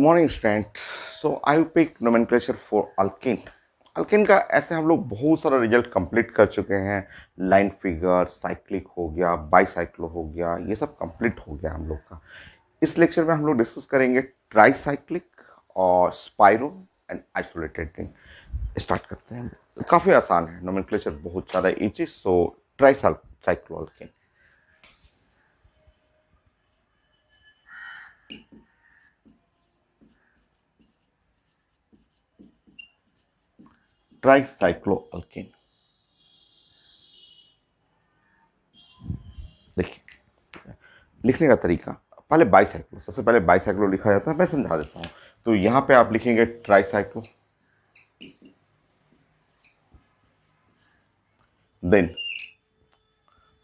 Morning student. So I pick nomenclature for alkane. Alkane का ऐसे हम लोग बहुत सारा रिजल्ट कंप्लीट कर चुके हैं। लाइन फिगर, साइक्लिक हो गया, बाईसाइक्लो हो गया, ये सब कंप्लीट हो गया हम लोग का। इस लेक्चर में हम लोग डिस्कस करेंगे ट्राईसाइक्लिक और spiro and isolated ring. Start करते हैं। काफ़ी आसान है, नोमेनक्लेचर बहुत ज़्यादा इजी। सो ट्राईसाइक्लो अल्केन। ट्राईसाइक्लो अल्केन देखिए, लिखने का तरीका। पहले बाईसाइक्लो, सबसे पहले बाईसाइक्लो लिखा जाता है, मैं समझा देता हूँ। तो यहाँ पे आप लिखेंगे ट्राईसाइक्लो, देन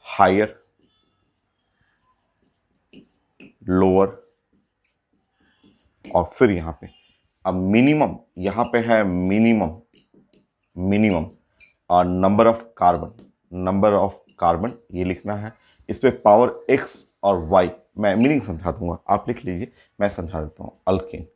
हायर, लोअर, और फिर यहाँ पे अब मिनिमम, यहाँ पे है मिनिमम, मिनिमम और नंबर ऑफ कार्बन ये लिखना है। इस पे पावर एक्स और वाई, मैं मीनिंग समझा दूंगा, आप लिख लीजिए, मैं समझा देता हूँ। अल्केन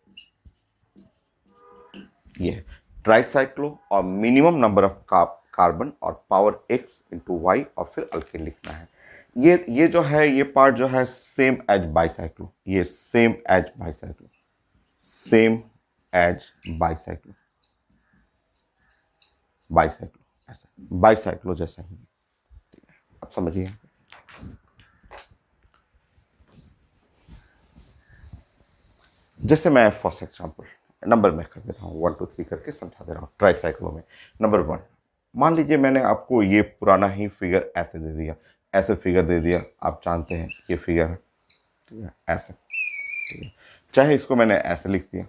ये है ट्राईसाइक्लो और मिनिमम नंबर ऑफ कार्बन और पावर एक्स इंटू वाई और फिर अल्केन लिखना है। ये जो है, ये पार्ट जो है सेम एज बाईसाइक्लो, ये same as bicyclo, same as bicyclo, bicyclo ऐसा, बाईसाइक्लो जैसा ही। अब समझिए, जैसे मैं फर्स्ट एग्जाम्पल नंबर में कर दे रहा हूँ, 1 2 3 करके समझा दे रहा हूँ। ट्राईसाइक्लो में नंबर 1, मान लीजिए मैंने आपको ये पुराना ही फिगर ऐसे दे दिया, ऐसे फिगर दे दिया, आप जानते हैं ये फिगर है, ठीक है, ऐसे, ठीक है। चाहे इसको मैंने ऐसे लिख दिया,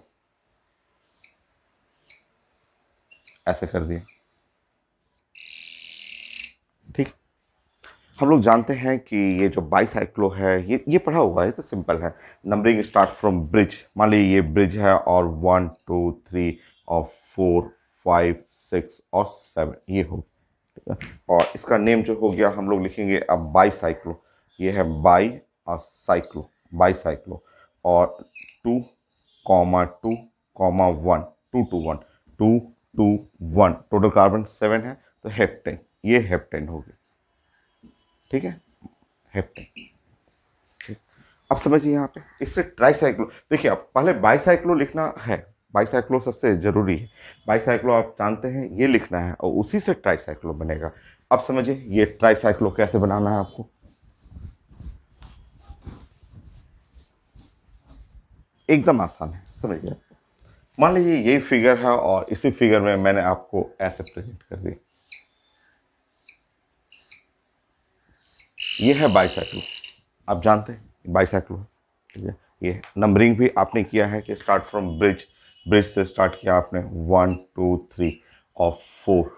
ऐसे कर दिया, ठीक। हम लोग जानते हैं कि ये जो बाईसाइक्लो है, ये पढ़ा हुआ है, तो सिंपल है। नंबरिंग स्टार्ट फ्रॉम ब्रिज, मान लीजिए ये ब्रिज है और 1 2 3 और 4 5 6 और 7 ये हो, ठीक है। और इसका नेम जो हो गया हम लोग लिखेंगे अब बाईसाइक्लो। ये है बाई और साइक्लो, बाईसाइक्लो। और 2 2 1 2 2 1 2 2 1 टोटल कार्बन 7 है, तो हेप्टेन, ये हेप्टेन हो गया, ठीक है, हेप्टेन। ठीक, अब समझिए यहाँ पे इससे ट्राईसाइक्लो, देखिए अब पहले बाईसाइक्लो लिखना है, बाईसाइक्लो सबसे जरूरी है। बाईसाइक्लो आप जानते हैं, ये लिखना है और उसी से ट्राईसाइक्लो बनेगा। अब समझिए ये ट्राईसाइक्लो कैसे बनाना है आपको, एकदम आसान है, समझिए। मान लीजिए ये फिगर है और इसी फिगर में मैंने आपको ऐसे प्रेजेंट कर दिया, ये है बाईसाइक्लो, आप जानते हैं बाईसाइक्लो, ठीक है। ये नंबरिंग भी आपने किया है कि स्टार्ट फ्रॉम ब्रिज, ब्रिज से स्टार्ट किया आपने 1 2 3 और 4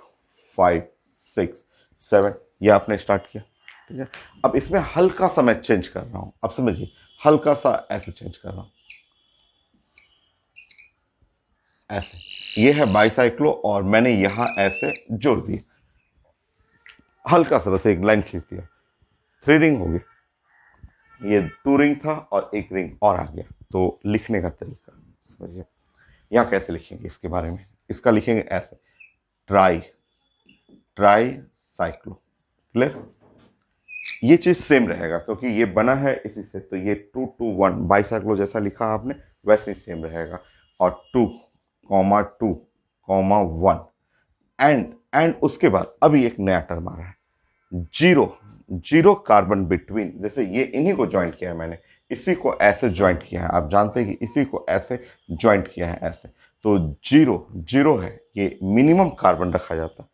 5 6 7, ये आपने स्टार्ट किया, ठीक है। अब इसमें हल्का सा मैं चेंज कर रहा हूँ, अब समझिए, हल्का सा ऐसे चेंज कर रहा हूँ, ऐसे। ये है बाईसाइक्लो और मैंने यहाँ ऐसे जोड़ दिया, हल्का सा बस एक लाइन खींच दिया, 3 रिंग हो गई। ये 2 रिंग था और एक रिंग और आ गया। तो लिखने का तरीका समझिए, यहाँ कैसे लिखेंगे इसके बारे में, इसका लिखेंगे ऐसे, ट्राई, ट्राई साइक्लो, क्लियर। ये चीज सेम रहेगा क्योंकि ये बना है इसी से, तो ये 2 2 1 बाईसाइक्लो जैसा लिखा आपने वैसे ही सेम रहेगा। और 2 2 1 एंड उसके बाद अभी एक नया टर्म आ रहा है, जीरो, जीरो कार्बन बिटवीन, जैसे ये इन्हीं को ज्वाइंट किया है मैंने, इसी को ऐसे ज्वाइंट किया है, आप जानते हैं कि इसी को ऐसे ज्वाइंट किया है ऐसे, तो जीरो, जीरो है, ये मिनिमम कार्बन रखा जाता है,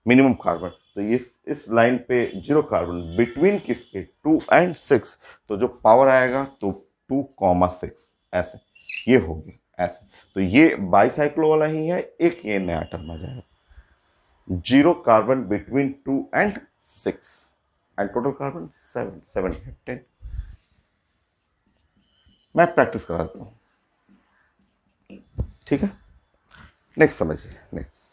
मिनिमम कार्बन। तो ये इस लाइन पे जीरो कार्बन बिटवीन किसके, 2 एंड 6, तो जो पावर आएगा तो 2 6 ऐसे, ये हो गया ऐसे। तो ये बाईसाइक्लो वाला ही है, एक ये नया टर्म आ जाएगा, zero carbon between 2 and 6 and total carbon 7, 7 है 10। मैं प्रैक्टिस करा देता हूँ, ठीक है। नेक्स्ट समझिए, नेक्स्ट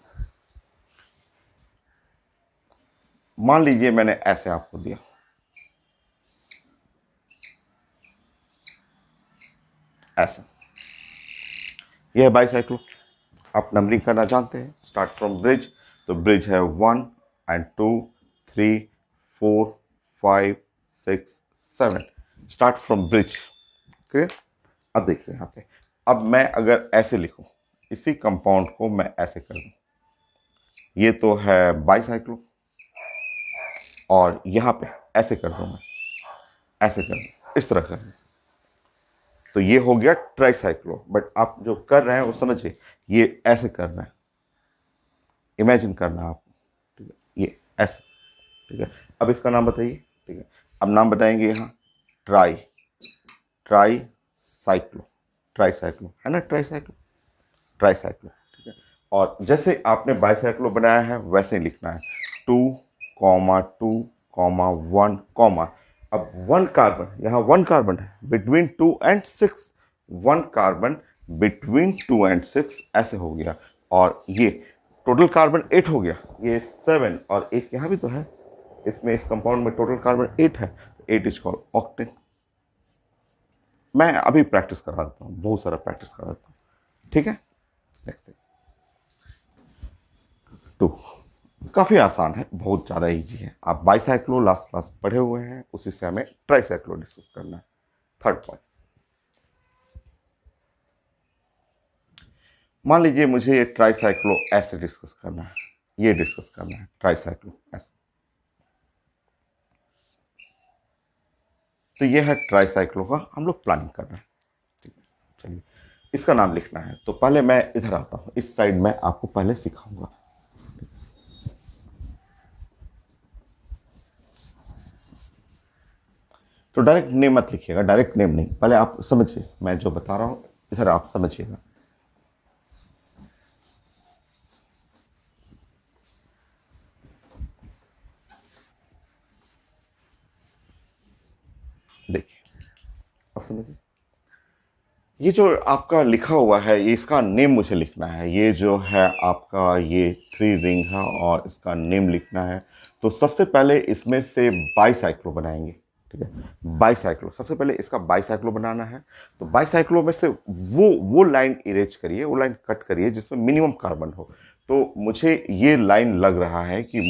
मान लीजिए मैंने ऐसे आपको दिया, ऐसा, यह है बाईसाइक्लो। आप नंबरिंग करना जानते हैं, स्टार्ट फ्रॉम ब्रिज। तो ब्रिज है 1 and 2 3 4 5 6 7, start from bridge. Clear. अब देखिए यहाँ पे, अब मैं अगर ऐसे लिखूं, इसी कंपाउंड को मैं ऐसे कर दूं, ये तो है बाईसाइक्लो, और यहाँ पे ऐसे कर दूं मैं, ऐसे कर दूं, इस तरह कर दूं, तो ये हो गया ट्राईसाइक्लो। बट आप जो कर रहे हैं वो समझिए, ये ऐसे करना है, इमेजिन करना है आप, ठीक है, ये ऐसे, ठीक है। अब इसका नाम बताइए, ठीक है। अब नाम बताएंगे यहाँ ट्राई, ट्राई साइक्लो, ट्राईसाइक्लो है ना, ट्राईसाइक्लो, ट्राईसाइक्लो, ठीक है। और जैसे आपने बाईसाइक्लो बनाया है वैसे ही लिखना है, 2,2,1, कॉमा। अब 1 कार्बन, यहाँ 1 कार्बन है between 2 and 6, 1 carbon between 2 and 6, ऐसे हो गया। और ये टोटल कार्बन 8 हो गया, ये 7 और एक यहाँ भी तो है, इसमें इस कंपाउंड में टोटल कार्बन 8 है, 8 इज कॉल्ड ऑक्टेन। मैं अभी प्रैक्टिस करा देता हूँ, बहुत सारा प्रैक्टिस करा देता हूँ, ठीक है। नेक्स्ट 2, काफ़ी आसान है, बहुत ज़्यादा इजी है। आप बाईसाइक्लो लास्ट क्लास पढ़े हुए हैं, उसी से हमें ट्राईसाइक्लो डिस्कस करना है। थर्ड पॉइंट, मान लीजिए मुझे ये ट्राईसाइक्लो ऐसे डिस्कस करना है, ये डिस्कस करना है ट्राईसाइक्लो ऐसे, तो ये है ट्राईसाइक्लो का हम लोग प्लानिंग कर रहे हैं, ठीक है। चलिए, इसका नाम लिखना है, तो पहले मैं इधर आता हूँ, इस साइड में आपको पहले सिखाऊंगा। तो डायरेक्ट नेम मत लिखिएगा, डायरेक्ट नेम नहीं, पहले आप समझिए मैं जो बता रहा हूँ, इधर आप समझिएगा। देखिए, आप समझिए, ये जो आपका लिखा हुआ है, ये इसका नेम मुझे लिखना है। ये जो है आपका ये 3 रिंग है और इसका नेम लिखना है। तो सबसे पहले इसमें से बाईसाइक्लो बनाएंगे, ठीक है। बाईसाइक्लो, सबसे पहले इसका बाईसाइक्लो बनाना है। तो बाईसाइक्लो में से वो लाइन इरेज करिए, वो लाइन कट करिए जिसमें मिनिमम कार्बन हो। तो मुझे ये लाइन लग रहा है कि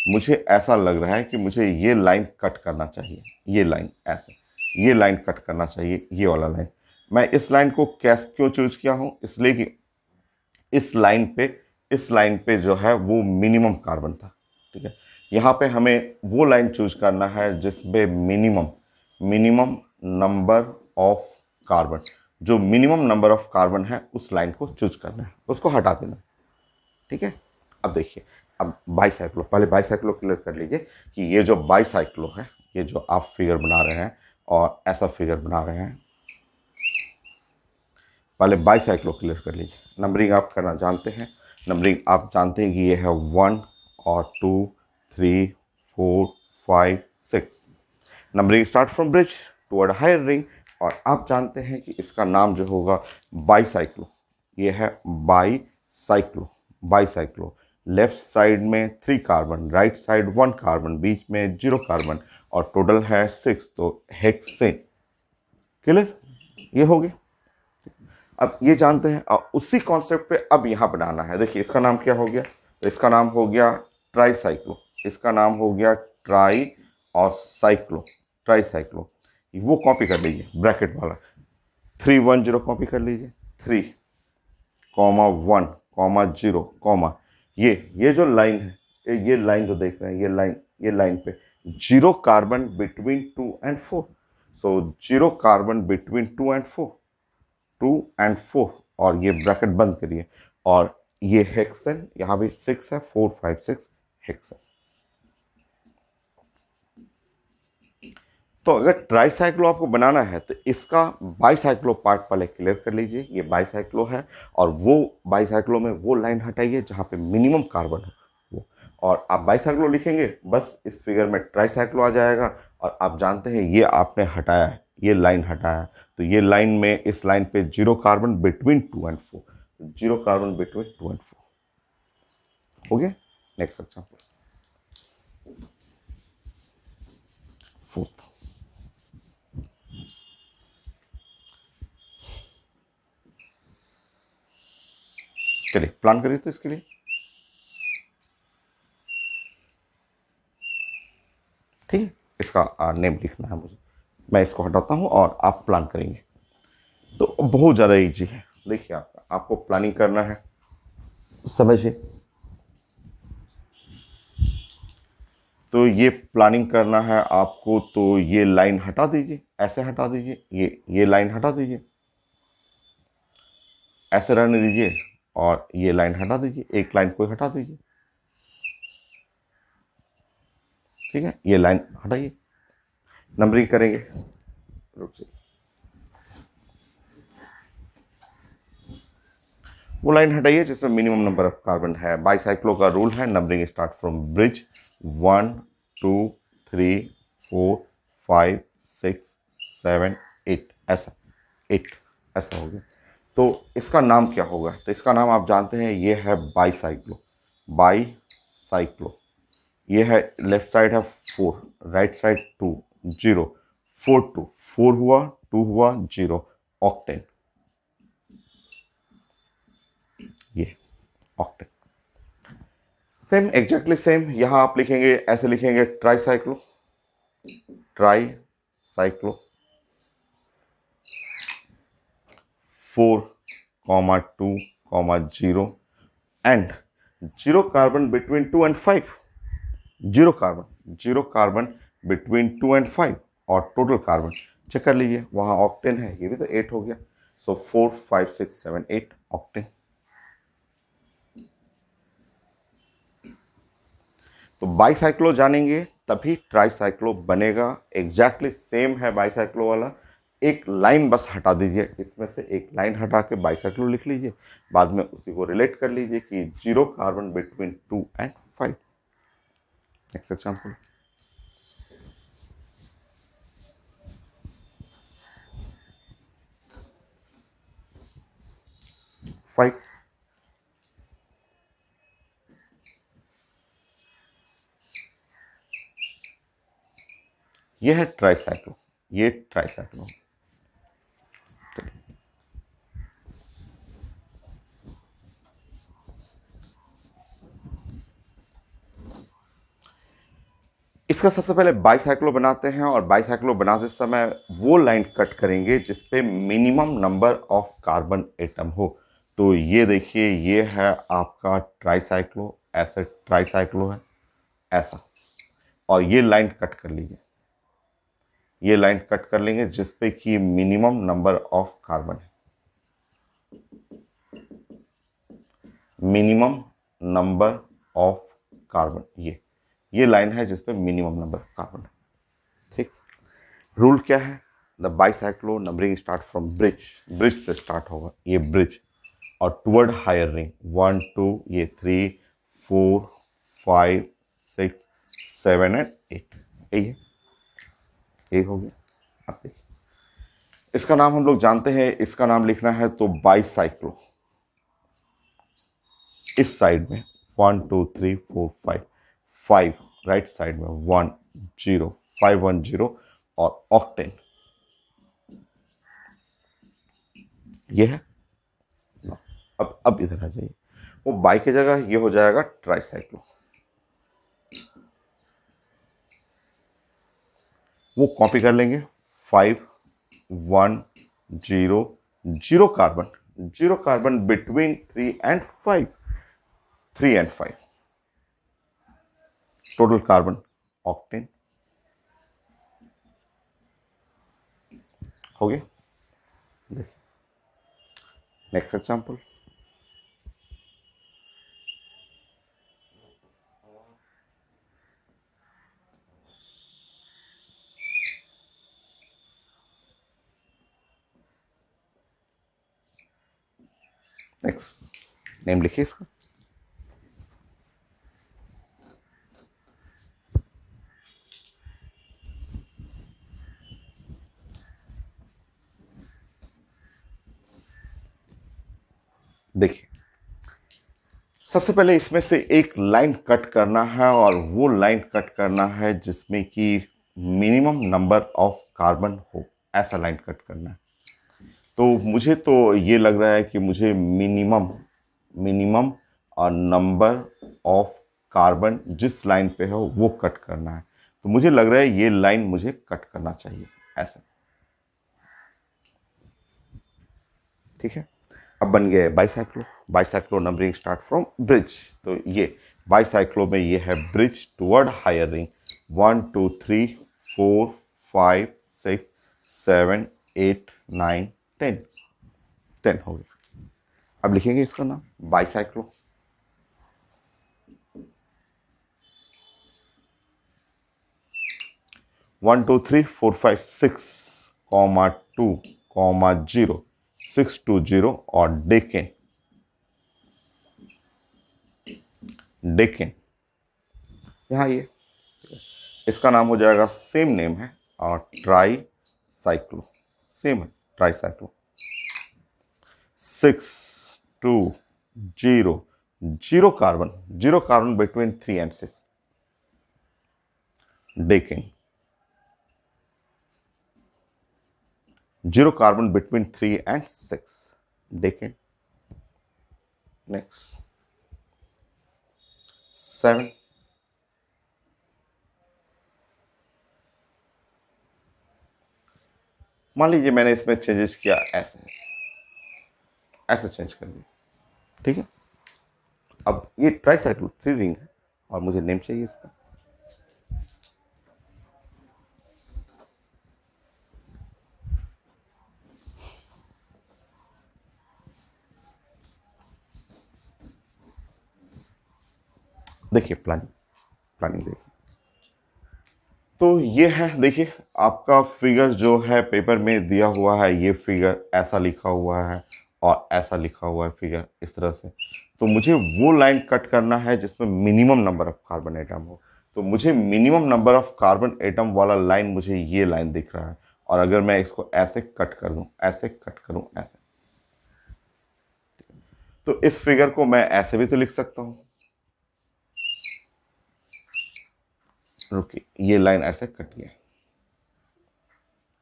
मुझे ऐसा लग रहा है कि मुझे ये लाइन कट करना चाहिए, ये लाइन ऐसे, ये लाइन कट करना चाहिए, ये वाला लाइन। मैं इस लाइन को क्यों चूज किया हूं, इसलिए कि इस लाइन पे जो है वो मिनिमम कार्बन था, ठीक है। यहाँ पे हमें वो लाइन चूज करना है जिसमें मिनिमम नंबर ऑफ कार्बन, जो मिनिमम नंबर ऑफ कार्बन है उस लाइन को चूज करना है, उसको हटा देना, ठीक है। अब देखिए, अब बाईसाइक्लो, पहले बाईसाइक्लो क्लियर कर लीजिए कि ये जो बाईसाइक्लो है, ये जो आप फिगर बना रहे हैं और ऐसा फिगर बना रहे हैं, पहले बाईसाइक्लो क्लियर कर लीजिए। नंबरिंग आप करना जानते हैं, नंबरिंग आप जानते हैं कि ये है 1 और 2 3 4 5 6। Numbering start from bridge toward higher ring, और आप जानते हैं कि इसका नाम जो होगा बाईसाइक्लो, ये है बाईसाइक्लो, बाईसाइक्लो। लेफ्ट साइड में 3 कार्बन, राइट साइड 1 कार्बन, बीच में 0 कार्बन, और टोटल है 6, तो हेक्सेन। क्लियर, ये हो गया। अब ये जानते हैं, उसी कॉन्सेप्ट पे अब यहाँ बनाना है। देखिए, इसका नाम क्या हो गया, तो इसका नाम हो गया ट्राईसाइक्लो, इसका नाम हो गया ट्राई और साइक्लो, ट्राईसाइक्लो। वो कॉपी कर लीजिए, ब्रैकेट वाला 310 कॉपी कर लीजिए, 3,1,0, कॉमा, ये जो लाइन है, ये लाइन जो देख रहे हैं, ये लाइन पे 0 carbon between 2 and 4, so 0 carbon between 2 and 4, 2 and 4, और ये ब्रैकेट बंद करिए, और ये हेक्सेन, यहाँ भी 6 है, 4 5 6 हेक्सेन। तो अगर ट्राईसाइक्लो आपको बनाना है तो इसका बाईसाइक्लो पार्ट पहले क्लियर कर लीजिए, ये बाईसाइक्लो है, और वो बाईसाइक्लो में वो लाइन हटाइए जहाँ पे मिनिमम कार्बन हो वो, और आप बाईसाइक्लो लिखेंगे, बस इस फिगर में ट्राईसाइक्लो आ जाएगा। और आप जानते हैं ये आपने हटाया है, ये लाइन हटाया है, तो ये लाइन में, इस लाइन पे 0 carbon between 2 and 4, 0 carbon between 2 and 4 हो गया। नेक्स्ट एग्जाम्पल, फोर्थ, चलिए प्लान करिए तो इसके लिए। ठीक है, इसका नेम लिखना है मुझे, मैं इसको हटाता हूं और आप प्लान करेंगे। तो बहुत ज़्यादा इजी है। देखिए आपको प्लानिंग करना है, समझिए। तो ये प्लानिंग करना है आपको, तो ये लाइन हटा दीजिए, ऐसे हटा दीजिए, ये लाइन हटा दीजिए, ऐसे रहने दीजिए, और ये लाइन हटा दीजिए, एक लाइन को हटा दीजिए। ठीक है, ये लाइन हटाइए, नंबरिंग करेंगे। रुक से वो लाइन हटाइए जिसमें मिनिमम नंबर ऑफ कार्बन है। बाईसाइक्लो का रूल है, नंबरिंग स्टार्ट फ्रॉम ब्रिज 1 2 3 4 5 6 7 8, ऐसा 8 ऐसा हो गया। तो इसका नाम क्या होगा? तो इसका नाम आप जानते हैं, ये है बाईसाइक्लो। बाईसाइक्लो, ये है लेफ्ट साइड है 4, राइट साइड 2 0 4 2 4 हुआ 2 हुआ 0, ऑक्टेन। ये ऑक्टेन सेम एग्जैक्टली सेम यहां आप लिखेंगे, ऐसे लिखेंगे ट्राईसाइक्लो, ट्राईसाइक्लो 4,2,0 and 0 carbon between 2 and 5, 0 carbon between 2 and 5, और टोटल कार्बन चेक कर लीजिए, वहां ऑक्टेन है, ये भी तो 8 हो गया। सो 4 5 6 7 8 ऑक्टेन। तो बाईसाइक्लो जानेंगे तभी ट्राईसाइक्लो बनेगा। एग्जैक्टली सेम है बाईसाइक्लो वाला, एक लाइन बस हटा दीजिए, इसमें से एक लाइन हटा के बाईसाइक्लो लिख लीजिए, बाद में उसी को रिलेट कर लीजिए कि 0 carbon between 2 and 5। Next example, 5। ये है ट्राईसाइक्लो, ये ट्राईसाइक्लो। इसका सबसे पहले बाईसाइक्लो बनाते हैं, और बाईसाइक्लो बनाते समय वो लाइन कट करेंगे जिसपे minimum number of carbon atom हो। तो ये देखिए, ये है आपका ट्राईसाइक्लो, ऐसे ट्राईसाइक्लो है ऐसा, और ये लाइन कट कर लीजिए, ये लाइन कट कर लेंगे जिसपे कि मिनिमम नंबर ऑफ कार्बन है, मिनिमम नंबर ऑफ कार्बन, ये लाइन है जिसपे मिनिमम नंबर ऑफ कार्बन है। ठीक, रूल क्या है? The bicyclo numbering start from bridge, bridge से स्टार्ट होगा, ये ब्रिज, और टुवर्ड हायर रिंग 1 2, ये 3 4 5 6 7 and 8, यही है, यही हो गया। आप देखिए, इसका नाम हम लोग जानते हैं, इसका नाम लिखना है तो बाईसाइक्लो। इस साइड में 1 2 3 4 5, 5 राइट साइड में 1 0 5 1 0, और ऑक्टेन ये है। अब इधर आ जाइए, वो बाई की जगह ये हो जाएगा ट्राईसाइक्लो। वो कॉपी कर लेंगे, 5 1 0 0 carbon, 0 carbon between 3 and 5, 3 and 5, total carbon octane हो गया। देखिए नेक्स्ट एग्जांपल, नेक्स्ट नेम लिखिए इसका। देखिए सबसे पहले इसमें से एक लाइन कट करना है, और वो लाइन कट करना है जिसमें कि मिनिमम नंबर ऑफ कार्बन हो, ऐसा लाइन कट करना है। तो मुझे तो ये लग रहा है कि मुझे मिनिमम मिनिमम और नंबर ऑफ कार्बन जिस लाइन पे हो वो कट करना है। तो मुझे लग रहा है ये लाइन मुझे कट करना चाहिए ऐसे। ठीक है, अब बन गए bicyclo. Bicyclo numbering start from bridge. तो ये बाईसाइक्लो में ये है ब्रिज टुवर्ड हायर रिंग। 1 2 3 4 5 6 7 8 9 10। 10 हो गया। अब लिखेंगे इसका नाम बाईसाइक्लो। 1 2 3 4 5 6 कॉमा 2 कॉमा 0 6 2 0 और डेकेन। डेकेन यहाँ ये इसका नाम हो जाएगा, सेम नेम है और ट्राई साइक्लो। सेम है try cyclo. 6 2 0 0 carbon, 0 carbon between 3 and 6 decane. 0 carbon between 3 and 6 decane. Next 7 मान लीजिए मैंने इसमें चेंजेस किया, ऐसे ऐसे चेंज कर दिया। ठीक है, अब ये ट्राईसाइक्लो 3 रिंग है और मुझे नेम चाहिए इसका। देखिए प्लानिंग, प्लानिंग देखिए। तो ये है, देखिए आपका फिगर जो है पेपर में दिया हुआ है, ये फिगर ऐसा लिखा हुआ है और ऐसा लिखा हुआ है फिगर इस तरह से। तो मुझे वो लाइन कट करना है जिसमें minimum number of carbon atom हो। तो मुझे minimum number of carbon atom वाला लाइन, मुझे ये लाइन दिख रहा है। और अगर मैं इसको ऐसे कट कर दूं, ऐसे कट करूं, ऐसे, तो इस फिगर को मैं ऐसे भी तो लिख सकता हूं। रुकिए, ये लाइन ऐसे कटी है,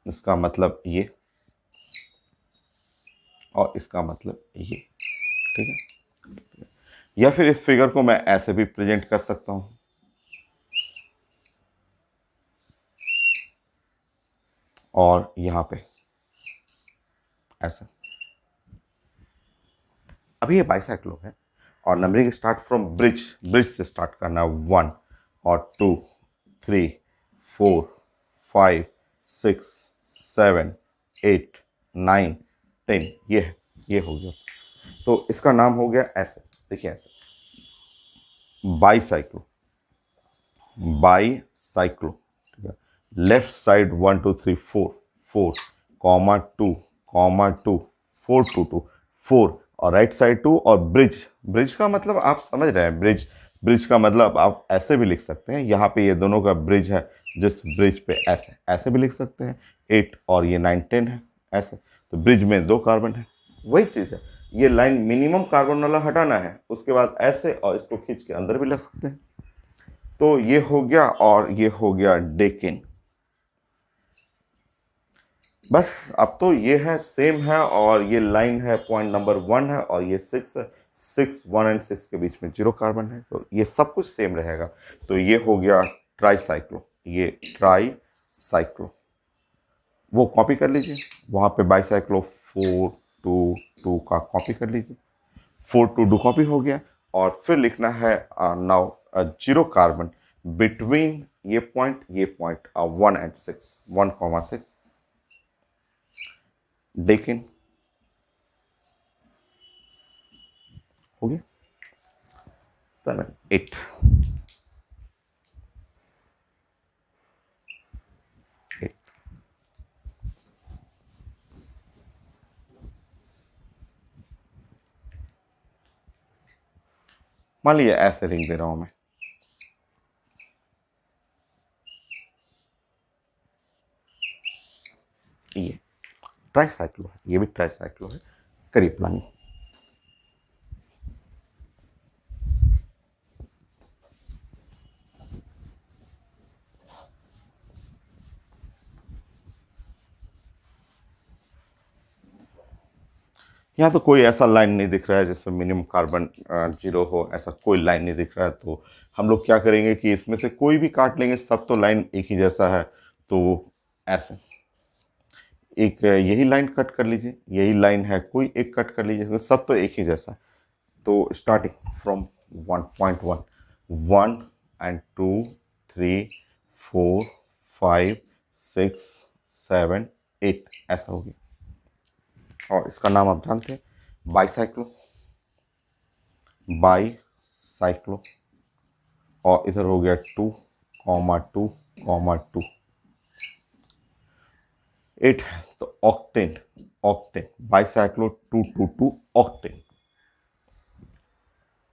इसका मतलब ये और इसका मतलब ये। ठीक है, या फिर इस फिगर को मैं ऐसे भी प्रेजेंट कर सकता हूं, और यहां पे ऐसा। अभी ये बाइसाइक्लो है और numbering start from bridge. Bridge से स्टार्ट करना है। 1 और 2 3 4 5 6 7 8 9 10। ये है, ये हो गया। तो इसका नाम हो गया ऐसे, देखिए ऐसे, बाईसाइक्लो। बाईसाइक्लो। ठीक है, लेफ्ट साइड 1 2 3 4 4 कॉमा 2 कॉमा 2 4 2 2 4 और राइट साइड 2 और ब्रिज। ब्रिज का मतलब आप समझ रहे हैं, ब्रिज। ब्रिज का मतलब आप ऐसे भी लिख सकते हैं, यहाँ पे ये दोनों का ब्रिज है, जिस ब्रिज पे ऐसे ऐसे भी लिख सकते हैं। 8 और ये 9 10 है ऐसे। तो ब्रिज में 2 कार्बन है, वही चीज़ है। ये लाइन मिनिमम कार्बन वाला हटाना है, उसके बाद ऐसे और इसको खींच के अंदर भी लग सकते हैं। तो ये हो गया और ये हो गया डेकिन। बस अब तो ये है, सेम है, और ये लाइन है पॉइंट नंबर 1 है और ये 6 है। 6 1 एंड 6 के बीच में 0 कार्बन है, तो ये सब कुछ सेम रहेगा। तो ये हो गया ट्राईसाइक्लो, ये ट्राईसाइक्लो। वो कॉपी कर लीजिए, वहाँ पे बाईसाइक्लो 4 2 2 का कॉपी कर लीजिए। 4 2 2 कॉपी हो गया। और फिर लिखना है नाउ 0 कार्बन बिटवीन ये पॉइंट 1 एंड 6 1,6 डेकिन। हो गया 7 8। मान लीजिए ऐसे रिंग दे रहा हूं मैं, ये ट्राईसाइक्लो है, ये भी ट्राईसाइक्लो है। करिए प्लानिंग। यहाँ तो कोई ऐसा लाइन नहीं दिख रहा है जिसमें मिनिमम कार्बन 0 हो, ऐसा कोई लाइन नहीं दिख रहा है। तो हम लोग क्या करेंगे कि इसमें से कोई भी काट लेंगे, सब तो लाइन एक ही जैसा है। तो ऐसे एक यही लाइन कट कर लीजिए, यही लाइन है, कोई एक कट कर लीजिए, सब तो एक ही जैसा है। तो स्टार्टिंग फ्रॉम 1.1, 1 एंड 2, 3, 4, 5, 6, 7, 8 ऐसा हो गया। और इसका नाम आप जानते हैं, बाईसाइक्लो, बाईसाइक्लो। और इधर हो गया 2, 2, 8 है तो octane, octane bicyclo 2, 2, 2 octane,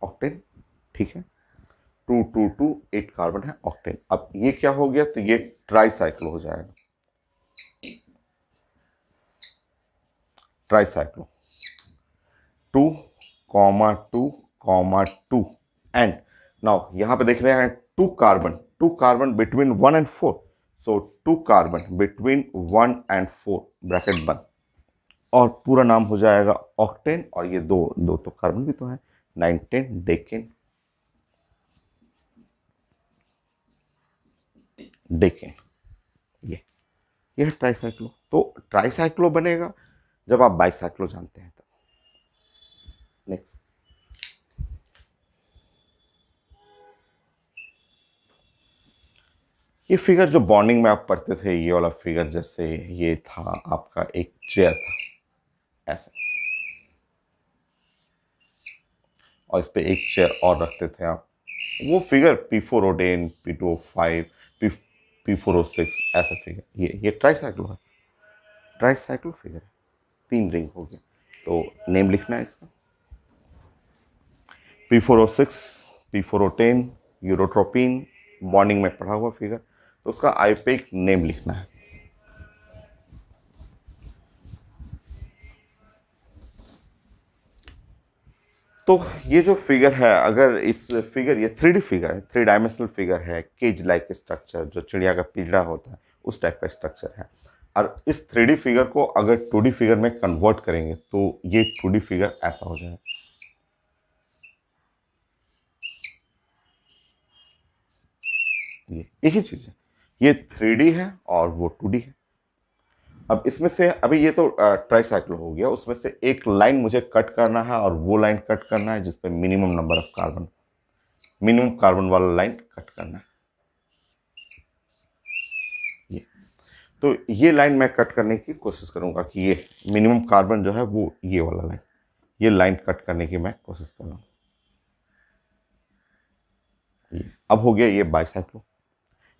octane. ठीक है, 2, 2, 2 8 कार्बन है, ऑक्टेन। अब ये क्या हो गया, तो ये ट्राईसाइक्लो हो जाएगा, ट्राईसाइक्लो 2, 2, 2 एंड नाउ यहां पे देख रहे हैं two carbon between 1 and 4। So 2 carbon between 1 and 4 bracket बंद, और पूरा नाम हो जाएगा ऑक्टेन। और ये दो दो तो कार्बन भी तो है, 9, 10 डेकेन, डेकेन। ये है ट्राईसाइक्लो। तो ट्राईसाइक्लो बनेगा जब आप बाईसाइक्लो जानते हैं तब। नेक्स्ट, ये फिगर जो बॉन्डिंग में आप पढ़ते थे, ये वाला फिगर, जैसे ये था आपका एक चेयर था ऐसे, और इस पे एक चेयर और रखते थे आप, वो फिगर P4O10, P2O5, P4O6 ऐसा फिगर, ये ट्राईसाइक्लो है, ट्राईसाइक्लो फिगर है। 3 रिंग हो गया। तो नेम लिखना है इसका, P4O6, P4O10, यूरोट्रोपिन, बॉन्डिंग में पढ़ा हुआ फिगर। तो उसका आईपेक नेम लिखना है। तो ये जो फिगर है, अगर इस फिगर, ये 3D फिगर है, 3 डायमेंशनल फिगर है, केज लाइक स्ट्रक्चर, जो चिड़िया का पिंजरा होता है उस टाइप का स्ट्रक्चर है। और इस 3D फिगर को अगर 2D फिगर में कन्वर्ट करेंगे तो ये 2D फिगर ऐसा हो जाएगा। ये एक ही चीज है, ये 3D है और वो 2D है। अब इसमें से अभी ये तो ट्राईसाइक्लो हो गया, उसमें से एक लाइन मुझे कट करना है, और वो लाइन कट करना है जिसपे minimum number of carbon, minimum carbon वाला लाइन कट करना है। ये तो ये लाइन मैं कट करने की कोशिश करूंगा कि ये मिनिमम कार्बन जो है वो ये वाला लाइन, ये लाइन कट करने की मैं कोशिश कर रहा हूँ। ये अब हो गया ये bicyclo.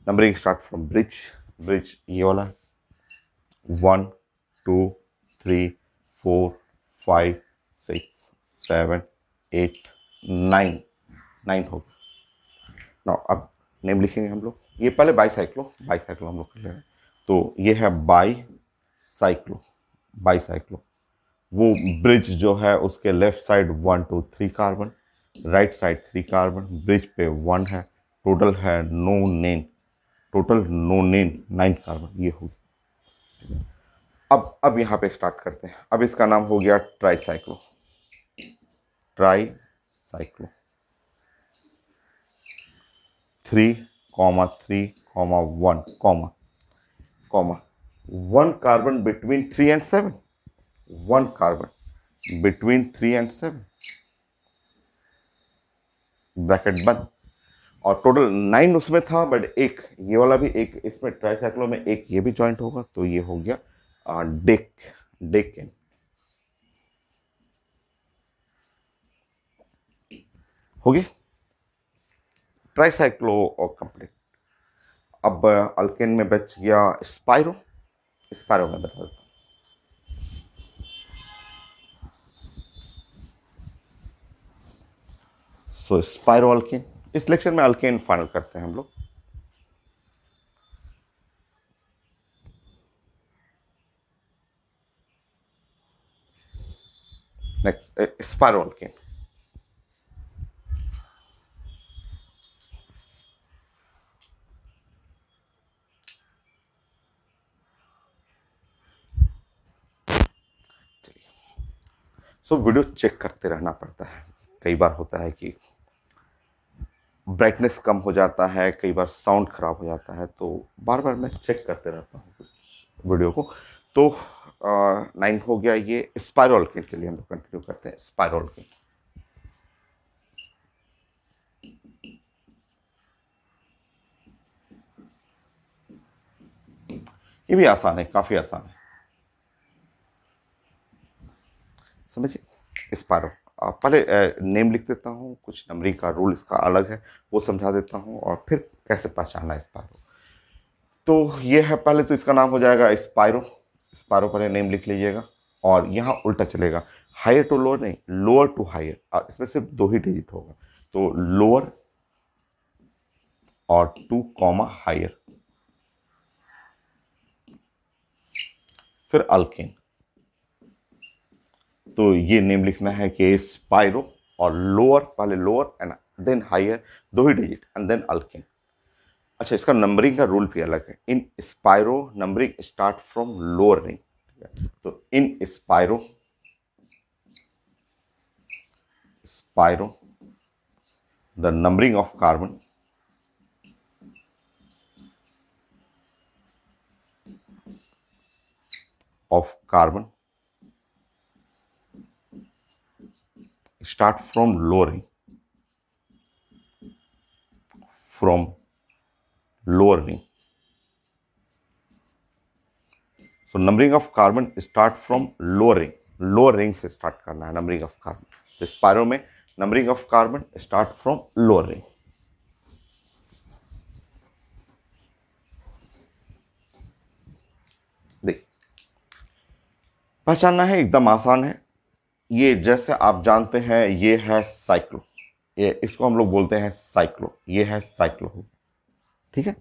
Numbering start from bridge, bridge ये वाला है, 1, 2, 3, 4, 5, 6, 7, 8, 9, 9 हो गया। नाउ अब नेम लिखेंगे हम लोग, ये पहले बाईसाइक्लो, बाईसाइक्लो हम लोग कर ले रहे हैं। तो ये है बाईसाइक्लो, बाईसाइक्लो। वो ब्रिज जो है उसके left side 1, 2, 3 carbon, right side 3 carbon, bridge पे 1 है, टोटल है nonane, total nonane 9 carbon, ये होगी। अब यहाँ पे स्टार्ट करते हैं। अब इसका नाम हो गया ट्राईसाइक्लो, ट्राईसाइक्लो 3, 3, 1, comma 1 carbon between 3 and 7, 1 carbon between 3 and 7 bracket बंद। और टोटल 9 उसमें था, बट एक ये वाला भी, एक इसमें ट्राईसाइक्लो में एक ये भी ज्वाइंट होगा, तो ये हो गया डेक, डेकेन। हो गया ट्राईसाइक्लो और कंप्लीट। अब अल्केन में बच गया स्पाइरो, स्पाइरो में बता देता हूँ। सो स्पाइरो अल्केन, इस लेक्चर में अल्केन फाइनल करते हैं हम लोग। Next spiro alkane. So video check करते रहना पड़ता है। कई बार होता है कि ब्राइटनेस कम हो जाता है, कई बार साउंड खराब हो जाता है, तो बार बार मैं चेक करते रहता हूँ वीडियो को। तो 9 हो गया। ये स्पाइरल के लिए हम लोग कंटिन्यू करते हैं। स्पाइरल के ये भी आसान है, काफी आसान है, समझिए। स्पाइरो पहले नेम लिख देता हूँ, कुछ नंबरिंग का रूल इसका अलग है वो समझा देता हूँ, और फिर कैसे पहचानना है स्पाइरो। तो ये है, पहले तो इसका नाम हो जाएगा स्पाइरो। स्पाइरो पहले नेम लिख लीजिएगा, और यहाँ उल्टा चलेगा, हायर टू लोअर नहीं, लोअर टू हायर। इसमें सिर्फ 2 ही डिजिट होगा, तो लोअर और 2 कॉमा हायर, फिर अल्केन। तो ये नेम लिखना है कि स्पाइरो, और लोअर, पहले लोअर एंड देन हायर, 2 ही डिजिट, एंड देन अल्केन। अच्छा, इसका नंबरिंग का रूल भी अलग है। In spiro numbering start from lower ring. तो in spiro, the numbering of carbon start from lowering, from lowering. So numbering of carbon start from lowering, lowering से start करना है numbering of carbon। तो स्पायरो में numbering of carbon start from lowering। देख, पहचानना है, एकदम आसान है। ये जैसे आप जानते हैं, ये है साइक्लो, ये इसको हम लोग बोलते हैं साइक्लो, ये है साइक्लो, ठीक है।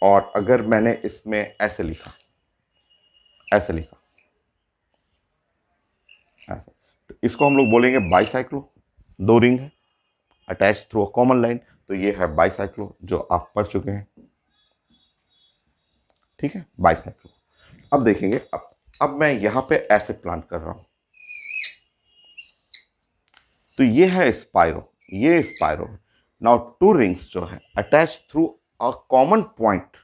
और अगर मैंने इसमें ऐसे लिखा, ऐसे लिखा, ऐसे, तो इसको हम लोग बोलेंगे बाईसाइक्लो। 2 रिंग है attach through a common line, तो ये है बाईसाइक्लो, जो आप पढ़ चुके हैं, ठीक है, बाईसाइक्लो। अब देखेंगे, अब मैं यहां पे ऐसे प्लान कर रहा हूं, तो ये है स्पाइरो, ये स्पाइरो। नाउ 2 रिंग्स जो है attach through a common point,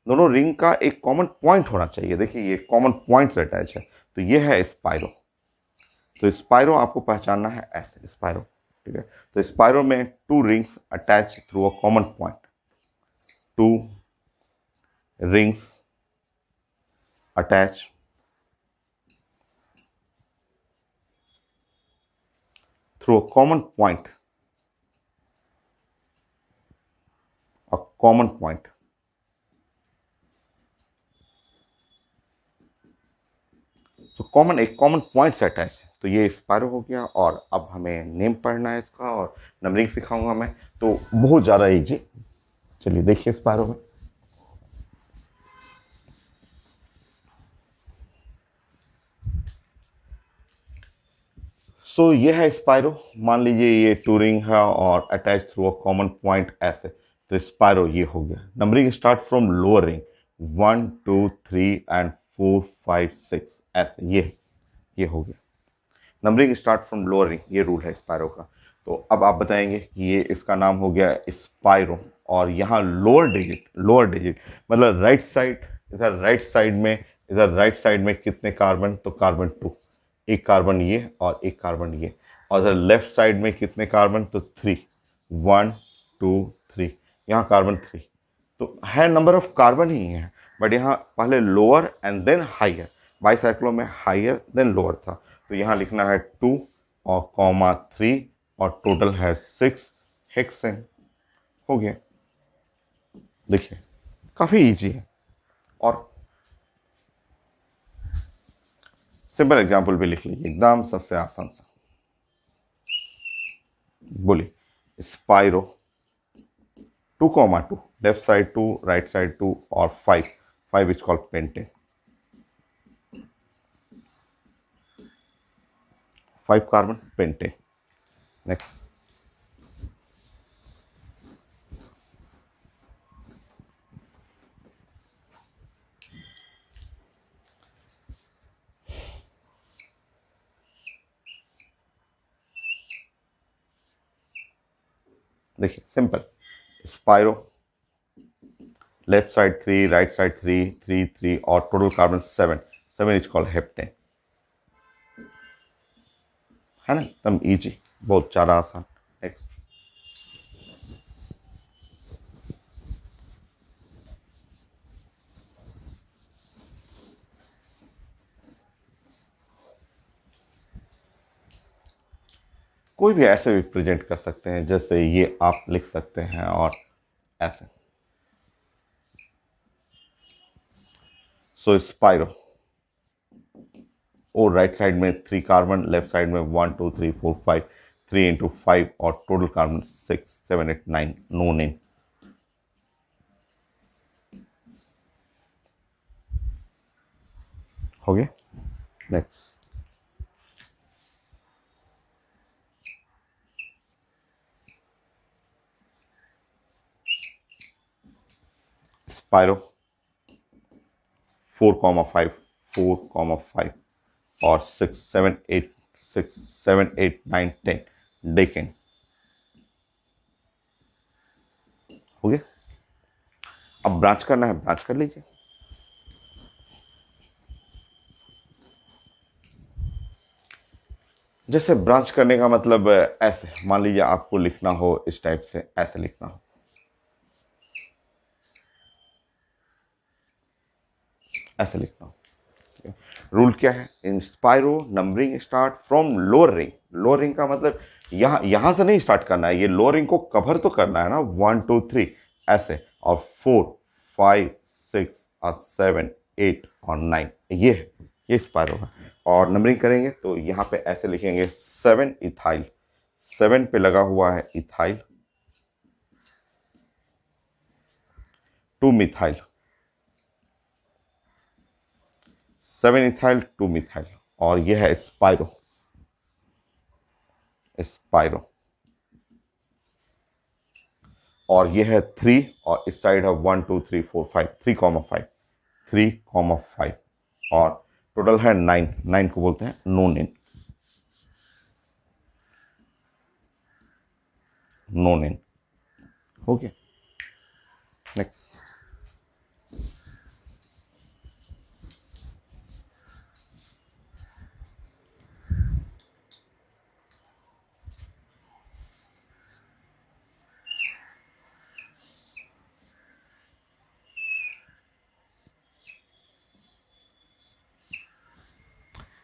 दोनों रिंग का एक कॉमन पॉइंट होना चाहिए। देखिए, ये कॉमन पॉइंट से अटैच है, तो ये है स्पाइरो। तो स्पाइरो आपको पहचानना है ऐसे, स्पाइरो, ठीक है। तो स्पाइरो में 2 rings attach through a common point, 2 rings attach through a common point, a common point। तो कॉमन, एक कॉमन पॉइंट से अटैच है, तो ये स्पायरो हो गया। और अब हमें नेम पढ़ना है इसका, और नंबरिंग सिखाऊंगा मैं, तो बहुत ज़्यादा इजी। चलिए देखिए स्पायरो में, सो ये है स्पायरो। मान लीजिए ये 2 रिंग है और attach through a common point ऐसे, तो स्पायरो ये हो गया। Numbering start from lower ring, 1 2 3 and 4 5 6 ऐसे, ये हो गया। Numbering start from lower ring, ये रूल है स्पायरो का। तो अब आप बताएंगे कि ये इसका नाम हो गया स्पायरो, और यहाँ लोअर डिजिट, लोअर डिजिट मतलब राइट साइड, इधर राइट साइड में, इधर राइट साइड में कितने कार्बन, तो कार्बन 2, एक कार्बन ये और एक कार्बन ये। और इधर लेफ्ट साइड में कितने कार्बन, तो 3, 1 2 3, यहाँ कार्बन 3। तो है नंबर ऑफ कार्बन ही है, बट यहाँ पहले lower and then higher. Bicyclo में हाइयर देन लोअर था, तो यहाँ लिखना है 2 और कॉमा 3, और टोटल है 6 हेक्सेन। हो गया। देखिए, काफ़ी इजी है। और सिंपल एग्जाम्पल भी लिख लीजिए, एकदम सबसे आसान सा। बोलिए spiro, 2 comma 2, left side 2, right side 2, और 5, 5 is called pentane, 5 carbon pentane. Next, देखिए simple, spiro left side 3, right side 3, 3 3 और total carbon 7, 7 is called heptane, है ना, एकदम इजी, बहुत ज़्यादा आसान। नेक्स्ट, कोई भी ऐसे भी प्रेजेंट कर सकते हैं, जैसे ये आप लिख सकते हैं और ऐसे। सो स्पाइरो, और राइट साइड में 3 कार्बन, लेफ्ट साइड में 1 2 3 4 5, 3 इंटू 5 और टोटल कार्बन 6 7 8 9, नो नेम। हो गया। नेक्स्ट, स्पाइरो 4,5, 4,5 और 6 7 8, 6 7 8 9 10, डेकेन। हो गया। अब ब्रांच करना है, ब्रांच कर लीजिए। जैसे ब्रांच करने का मतलब ऐसे, मान लीजिए आपको लिखना हो इस टाइप से, ऐसे लिखना हो, ऐसे लिखना हो। रूल क्या है, in spiro numbering start from lower ring. Lower ring का मतलब यहां से नहीं स्टार्ट करना है, ये लोअर रिंग को कवर तो करना है ना, 1 2 3 ऐसे, और 4 5 6 और 7 8 और 9, ये है, ये स्पाइरो है। और नंबरिंग करेंगे तो यहाँ पे ऐसे लिखेंगे 7 इथाइल, 7 पे लगा हुआ है इथाइल, 2 मिथाइल, 7 इथाइल 2 मिथाइल, और यह है स्पाइरो, स्पाइरो। और यह है 3, और इस साइड है 1 2 3 4 5, 3,5, 3,5 और टोटल है 9, 9 को बोलते हैं नोनिन, नोनिन। हो गया। नेक्स्ट,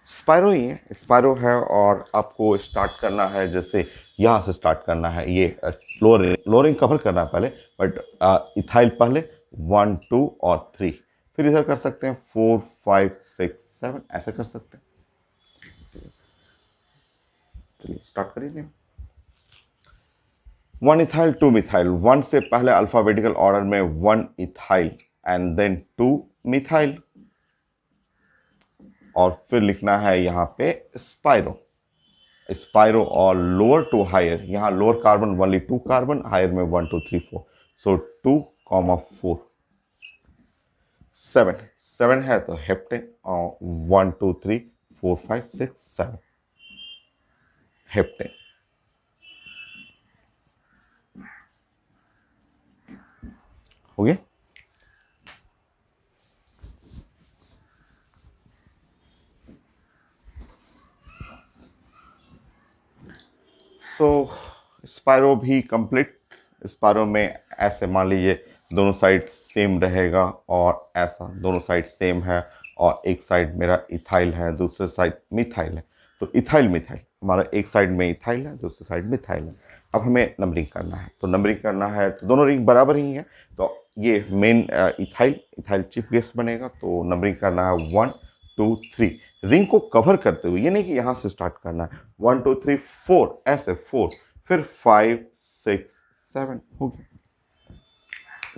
स्पाइरो ही है, स्पाइरो है। और आपको स्टार्ट करना है, जैसे यहाँ से स्टार्ट करना है, ये लोअरिंग कवर करना है पहले, बट इथाइल पहले 1 2 और 3, फिर इधर कर सकते हैं 4 5 6 7, ऐसे कर सकते हैं। चलिए स्टार्ट करिए। 1 इथाइल 2 मिथाइल, 1 से पहले अल्फाबेटिकल ऑर्डर में 1 इथाइल एंड देन 2 मिथाइल, और फिर लिखना है यहाँ पे स्पाइरो, स्पाइरो और लोअर टू हायर, यहाँ lower carbon only 2 carbon, higher में 1 2 3 4, सो 2 4, 7, 7 है तो हेप्टेन, और 1 2 3 4 5 6 7, हेप्टेन। हो गया। सो स्पाइरो भी कंप्लीट। स्पाइरो में ऐसे मान लीजिए दोनों साइड सेम रहेगा, और ऐसा दोनों साइड सेम है, और एक साइड मेरा इथाइल है, दूसरे साइड मिथाइल है, तो इथाइल मिथाइल हमारा एक साइड में इथाइल है, दूसरे साइड मिथाइल है। अब हमें नंबरिंग करना है, तो नंबरिंग करना है तो दोनों रिंग बराबर ही है, तो ये main ethyl, ethyl chief guest बनेगा, तो नंबरिंग करना है 1 2 3, रिंग को कवर करते हुए, ये नहीं कि यहाँ से स्टार्ट करना है, 1 2 3 4 ऐसे 4, फिर 5 6 7, हो गया।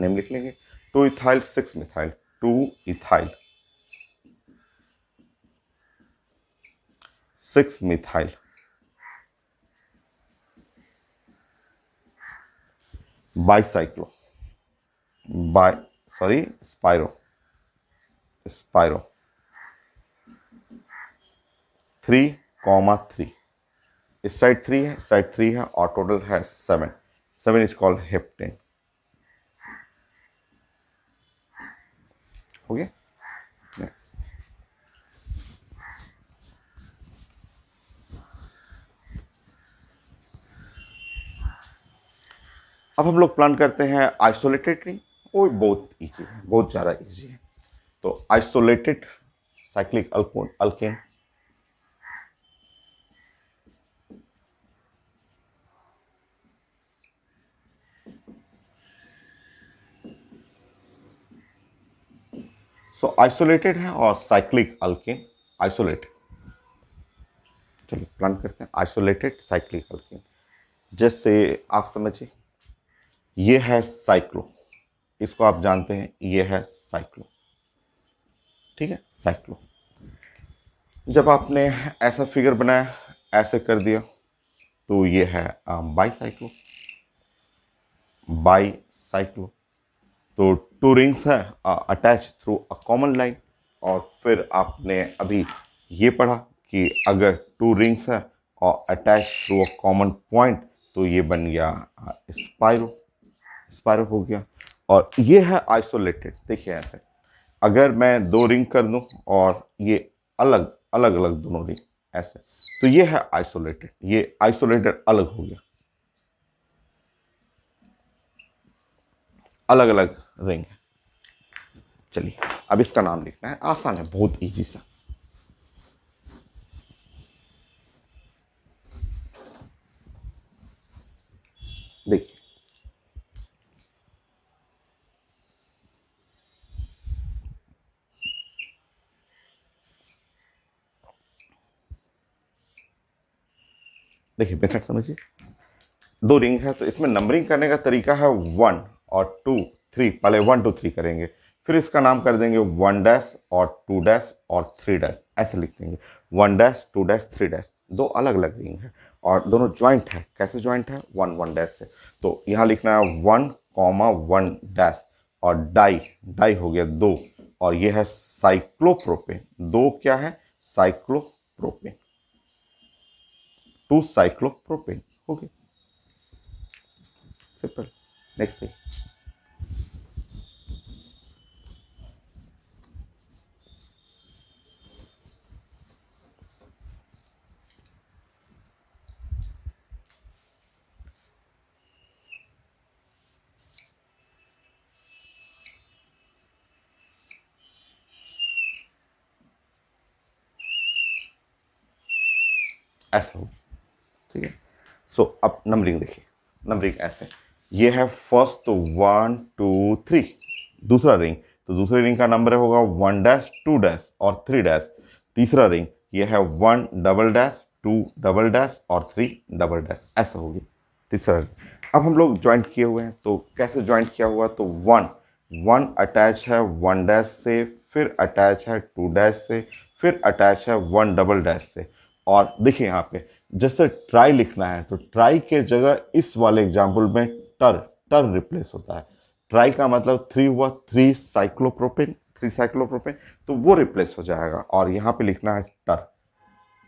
नेम लिख लेंगे, 2 ethyl 6 methyl, 2 ethyl 6 methyl, bicyclo, by sorry spiro, spiro 3,3, इस साइड 3 है, इस साइड 3 है, और टोटल है 7, 7 is called हेप्टेन। हो गया। नेक्स्ट, अब हम लोग प्लान करते हैं आइसोलेटेड रिंग। वो बहुत इजी है, बहुत ज़्यादा इजी है। तो आइसोलेटेड साइक्लिक अल्केन, सो आइसोलेटेड है और साइक्लिक अल्केन आइसोलेटेड। चलिए प्लान करते हैं आइसोलेटेड साइक्लिक अल्केन। जैसे आप समझिए, ये है साइक्लो, इसको आप जानते हैं, ये है साइक्लो, ठीक है, साइक्लो। जब आपने ऐसा फिगर बनाया, ऐसे कर दिया, तो ये है बाईसाइक्लो, बाईसाइक्लो। तो टू रिंग्स है attach through a common line. और फिर आपने अभी ये पढ़ा कि अगर टू रिंग्स है और attach through a common point, तो ये बन गया स्पाइरो, स्पाइरो हो गया। और ये है आइसोलेटेड। देखिए ऐसे, अगर मैं दो रिंग कर दूं और ये अलग अलग अलग दोनों रिंग ऐसे, तो ये है आइसोलेटेड, ये आइसोलेटेड अलग हो गया, अलग अलग रिंग है। चलिए अब इसका नाम लिखना है, आसान है, बहुत इजी सा। देखिए, देखिए मेथड समझिए। दो रिंग है तो इसमें नंबरिंग करने का तरीका है 1 और 2 3। पहले 1 2 3 करेंगे, फिर इसका नाम कर देंगे 1 डैश और 2 डैश और 3 डैश, ऐसे लिख देंगे 1 डैश 2 डैश 3 डैश। दो अलग अलग रिंग है और दोनों ज्वाइंट है। कैसे ज्वाइंट है? 1 1 डैश से। तो यहाँ लिखना है 1 1 डैश, और डाई, डाई हो गया 2, और ये है साइक्लोप्रोपेन। दो क्या है? Cyclopropane, 2 cyclopropane. Okay, simple. Next, ऐसा हो, ठीक है। सो अब नंबरिंग देखिए, नंबरिंग ऐसे, ये है फर्स्ट तो 1 2 3, दूसरा रिंग, तो दूसरे रिंग का नंबर होगा 1 डैश 2 डैश और 3 डैश। तीसरा रिंग ये है 1 डबल डैश 2 डबल डैश और 3 डबल डैश, ऐसा होगी तीसरा रिंग। अब हम लोग ज्वाइंट किए हुए हैं, तो कैसे ज्वाइंट किया हुआ? तो 1 1 अटैच है 1 डैश से, फिर अटैच है 2 डैश से, फिर अटैच है 1 डबल डैश से। और देखिए यहाँ पे जैसे ट्राई लिखना है, तो ट्राई के जगह इस वाले एग्जाम्पल में टर, टर रिप्लेस होता है। ट्राई का मतलब 3 हुआ, 3 साइक्लोप्रोपेन, 3 साइक्लोप्रोपेन, तो वो रिप्लेस हो जाएगा। और यहाँ पे लिखना है टर,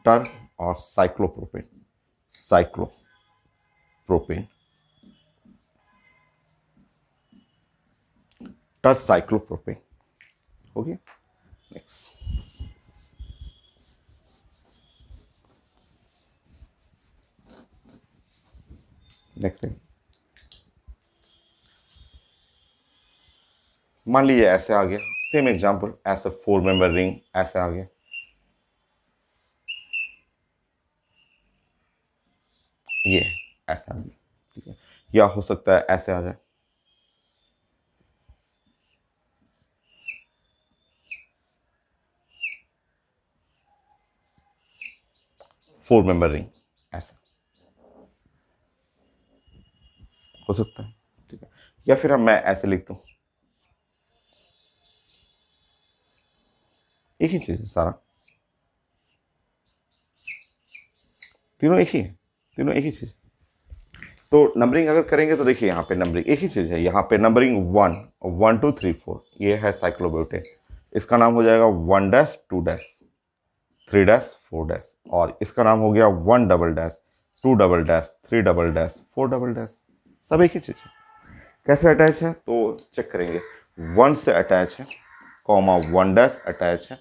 टर और साइक्लोप्रोपेन, साइक्लोप्रोपेन, टर साइक्लोप्रोपेन। हो गया। नेक्स्ट, नेक्स्ट मान लीजिए ऐसे आ गया, सेम एग्जांपल, ऐसे 4 मेंबर रिंग ऐसे आ गया, ये ऐसा आ गया, ठीक है। या हो सकता है ऐसे आ जाए, 4 मेंबर रिंग ऐसा हो सकता है, ठीक है। या फिर हम मैं ऐसे लिखता हूँ, एक ही चीज है सारा, तीनों एक ही है, तीनों एक ही चीज। तो नंबरिंग अगर करेंगे तो देखिए यहाँ पे नंबरिंग एक ही चीज है। यहाँ पे नंबरिंग 1 1 2 3 4, ये है साइक्लोब्यूटेन, इसका नाम हो जाएगा 1 डैश 2 डैश 3 डैश 4 डैश, और इसका नाम हो गया 1 double dash 2 double dash 3 double dash 4 double dash. सब एक ही चीज है। कैसे अटैच है तो चेक करेंगे। 1 से अटैच है, कॉमा 1 डैश अटैच है,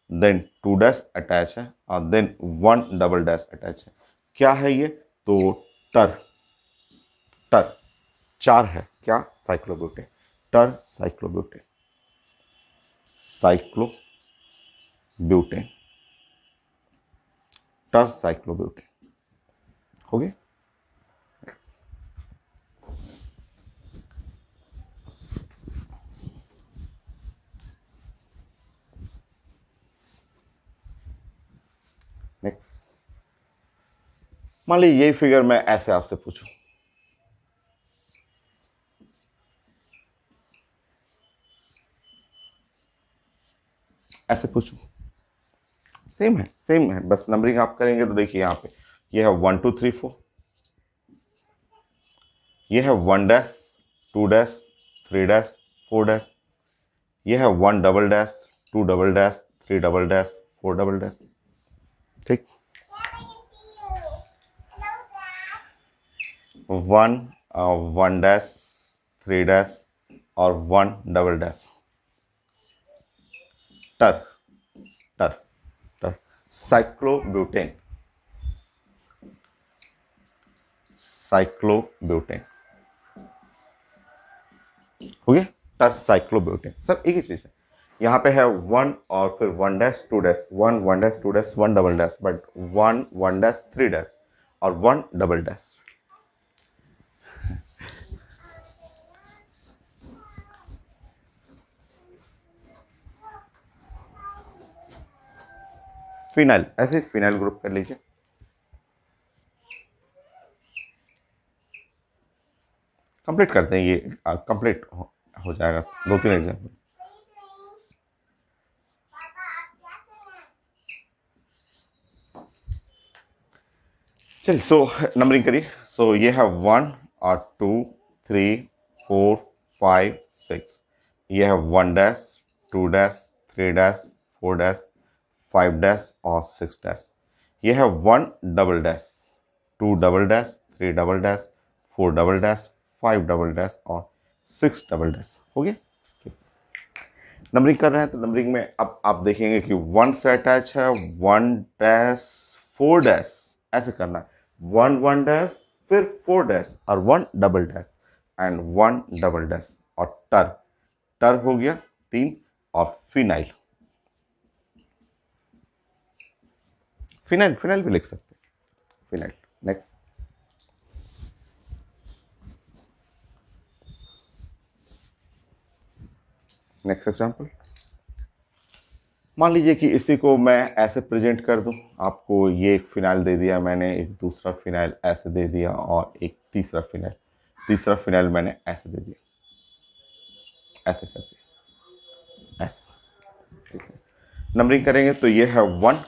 देन 2 डैश अटैच है और देन 1 डबल डैश अटैच है। क्या है ये? तो टर टर 4 है क्या? साइक्लोब्यूटेन। टर साइक्लोब्यूटेन, साइक्लोब्यूटेन, टर साइक्लोब्यूटेन। हो गया। नेक्स्ट, मान लीजिए यही फिगर मैं ऐसे आपसे पूछूं, ऐसे पूछूं, सेम है, बस नंबरिंग आप करेंगे तो देखिए यहाँ पे ये है 1 2 3 4, ये है 1 डैश 2 डैश 3 डैश 4 डैश, ये है 1 double dash 2 double dash 3 double dash 4 double dash. ठीक, 1 1 डैश 3 डैश और 1 डबल डैश। टर टर टर साइक्लोब्यूटेन, साइक्लोब्यूटेन। हो गया, टर साइक्लोब्यूटेन। सब एक ही चीज है। यहाँ पे है 1 और फिर 1 dash 2 dash, 1 1 dash 2 dash 1 double dash, but 1 1 dash 3 dash और 1 डबल डैश। फिनाइल, ऐसे फिनाइल ग्रुप कर लीजिए। कंप्लीट करते हैं, ये कंप्लीट हो जाएगा। 2 3 एग्जाम्पल। चलिए, सो नंबरिंग करिए। सो ये है 1 और 2 3 4 5 6, ये है 1 dash 2 dash 3 dash 4 dash 5 dash और 6 डैश। ये है 1 double dash 2 double dash 3 double dash 4 double dash 5 double dash और 6 डबल डैश। हो गया। नंबरिंग कर रहे हैं तो नंबरिंग में अब आप देखेंगे कि 1 से अटैच है 1 डैश 4 डैश, ऐसे करना है। 1 1 डैश फिर 4 डैश और 1 double dash and 1 double dash और टर टर हो गया 3 और फिनाइल, फिनाइल फिनाइल भी लिख सकते हैं, फिनाइल। Next, next example. मान लीजिए कि इसी को मैं ऐसे प्रेजेंट कर दूं, आपको ये एक फिनाइल दे दिया मैंने, एक दूसरा फिनाइल ऐसे दे दिया और एक तीसरा फिनाइल मैंने ऐसे दे दिया, ऐसे कर दिया, ऐसे। ठीक है, नंबरिंग करेंगे तो ये है 1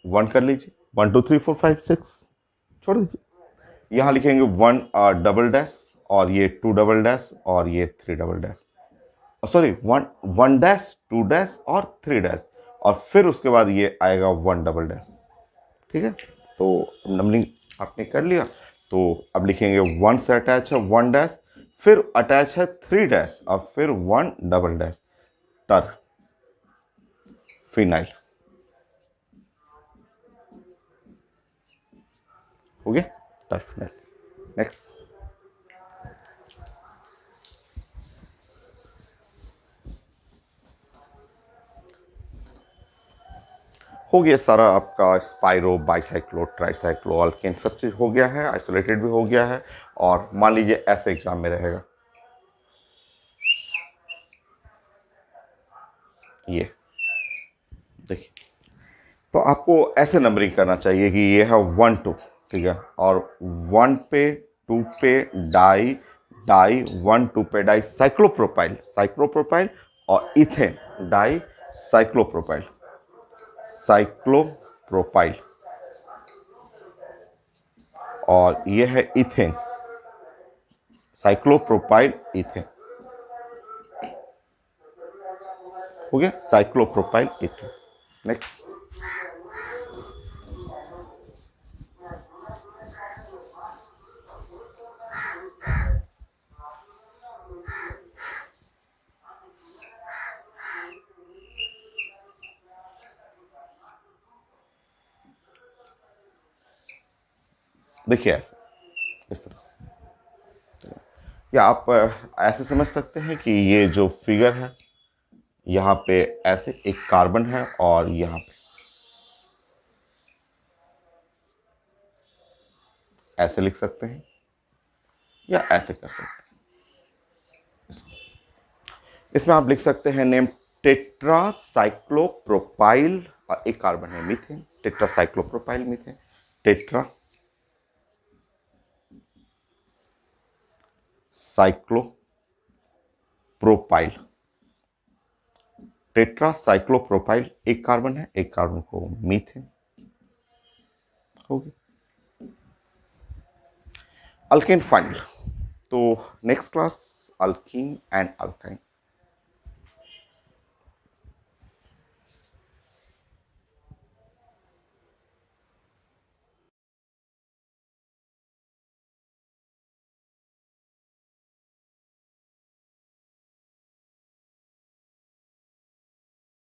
1 कर लीजिए, 1 2 3 4 5 6 छोड़ दीजिए। यहाँ लिखेंगे 1 डबल डैश और ये 2 डबल डैश और ये 3 double dash, sorry 1 1 dash 2 dash और 3 डैश और फिर उसके बाद ये आएगा 1 डबल डैश। ठीक है, तो नंबरिंग आपने कर लिया। तो अब लिखेंगे 1 से अटैच है 1 डैश, फिर अटैच है 3 डैश और फिर 1 डबल डैश, टर फिनाइल। हो गया, टर फिनाइल। नेक्स्ट, हो गया सारा आपका स्पाइरो बाइसाइक्लो ट्राइसाइक्लो अल्केन सब चीज़ हो गया है, आइसोलेटेड भी हो गया है। और मान लीजिए ऐसे एग्जाम में रहेगा ये, देखिए, तो आपको ऐसे नंबरिंग करना चाहिए कि ये है 1 2, ठीक है, और 1 पे 2 पे डाई डाई 1 2 पे डाई साइक्लोप्रोपाइल साइक्लोप्रोपाइल और इथेन डाई साइक्लोप्रोपाइल साइक्लोप्रोपाइल और ये है इथेन साइक्लोप्रोपाइल इथेन। हो गया, साइक्लोप्रोपाइल इथेन। नेक्स्ट, देखिए ऐसे, इस तरह से, या आप ऐसे समझ सकते हैं कि ये जो फिगर है, यहाँ पे ऐसे एक कार्बन है और यहाँ पे ऐसे लिख सकते हैं या ऐसे कर सकते हैं। इसमें आप लिख सकते हैं नेम टेट्रासाइक्लोप्रोपाइल, और एक कार्बन है methane, tetracyclopropyl methane, tetra cyclopropyl, tetracyclopropyl एक कार्बन है, एक कार्बन को मीथेन हो गया। Alkane final. तो next class alkene and alkyne.